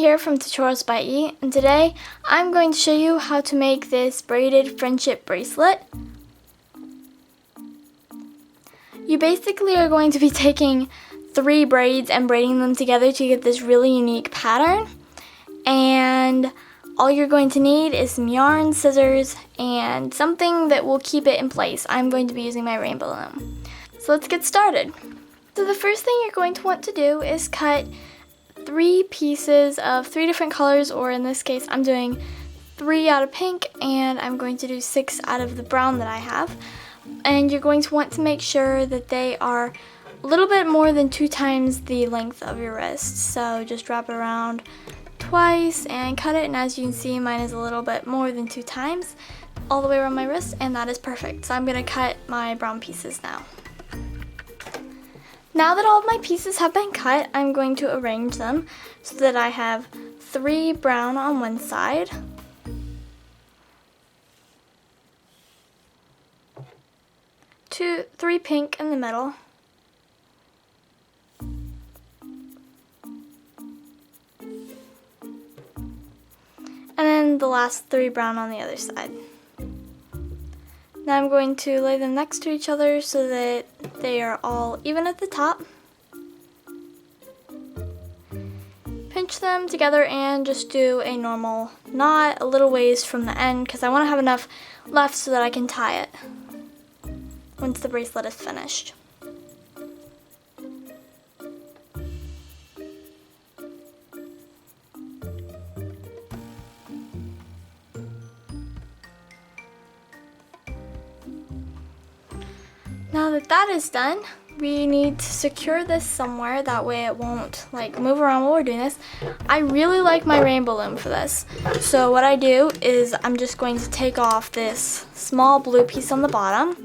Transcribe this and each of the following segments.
here from Tutorials by E, and today I'm going to show you how to make this braided friendship bracelet. You basically are going to be taking 3 braids and braiding them together to get this really unique pattern, and all you're going to need is some yarn, scissors, and something that will keep it in place. I'm going to be using my rainbow loom. So let's get started. So the first thing you're going to want to do is cut 3 pieces of 3 different colors, or in this case I'm doing 3 out of pink and I'm going to do 6 out of the brown that I have. And you're going to want to make sure that they are a little bit more than 2 times the length of your wrist. So just wrap it around twice and cut it, and as you can see mine is a little bit more than 2 times all the way around my wrist, and that is perfect. So I'm going to cut my brown pieces now. Now that all of my pieces have been cut, I'm going to arrange them so that I have 3 brown on one side, 3 pink in the middle, and then the last 3 brown on the other side. Now I'm going to lay them next to each other so that they are all even at the top. Pinch them together and just do a normal knot a little ways from the end, because I want to have enough left so that I can tie it once the bracelet is finished. Now that that is done, we need to secure this somewhere, that way it won't move around while we're doing this. I really like my rainbow loom for this. So what I do is I'm just going to take off this small blue piece on the bottom,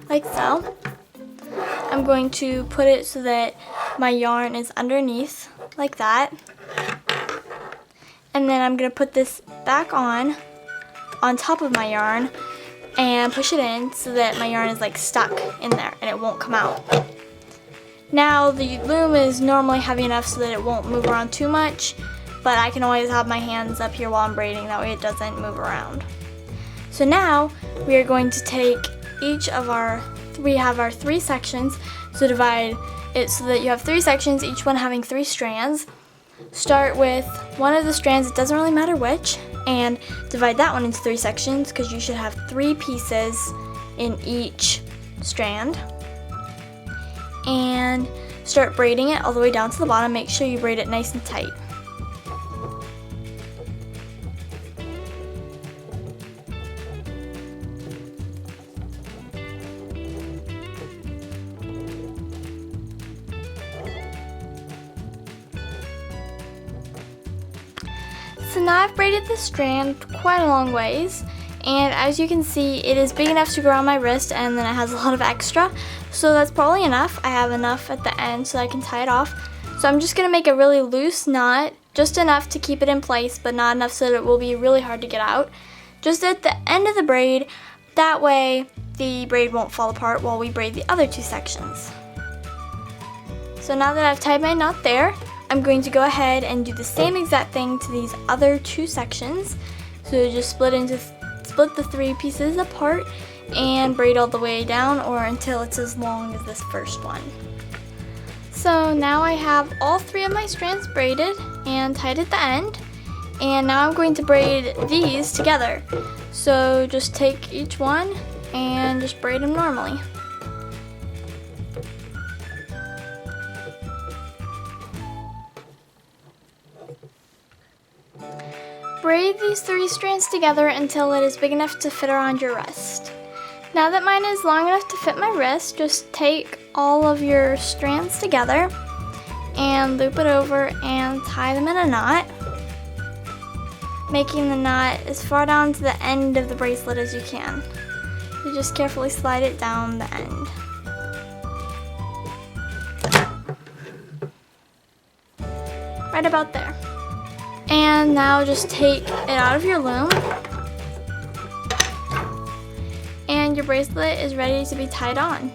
like so. I'm going to put it so that my yarn is underneath, like that. And then I'm going to put this back on top of my yarn, and push it in so that my yarn is stuck in there and it won't come out. Now the loom is normally heavy enough so that it won't move around too much, but I can always have my hands up here while I'm braiding, that way it doesn't move around. So now we are going to take each of we have our 3 sections, so divide it so that you have 3 sections, each one having 3 strands. Start with one of the strands, it doesn't really matter which, and divide that one into 3 sections, because you should have 3 pieces in each strand. And start braiding it all the way down to the bottom. Make sure you braid it nice and tight. So now I've braided the strand quite a long ways, and as you can see it is big enough to go around my wrist, and then it has a lot of extra, so that's probably enough. I have enough at the end so I can tie it off. So I'm just going to make a really loose knot, just enough to keep it in place, but not enough so that it will be really hard to get out. Just at the end of the braid, that way the braid won't fall apart while we braid the other 2 sections. So now that I've tied my knot there, I'm going to go ahead and do the same exact thing to these other 2 sections. So just split the 3 pieces apart and braid all the way down, or until it's as long as this first one. So now I have all 3 of my strands braided and tied at the end, and now I'm going to braid these together. So just take each one and just braid them normally. Braid these 3 strands together until it is big enough to fit around your wrist. Now that mine is long enough to fit my wrist, just take all of your strands together and loop it over and tie them in a knot, making the knot as far down to the end of the bracelet as you can. You just carefully slide it down the end. Right about there. And now just take it out of your loom, and your bracelet is ready to be tied on.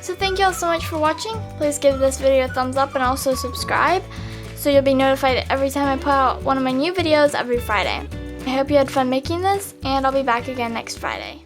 So thank you all so much for watching. Please give this video a thumbs up and also subscribe so you'll be notified every time I put out one of my new videos every Friday. I hope you had fun making this, and I'll be back again next Friday.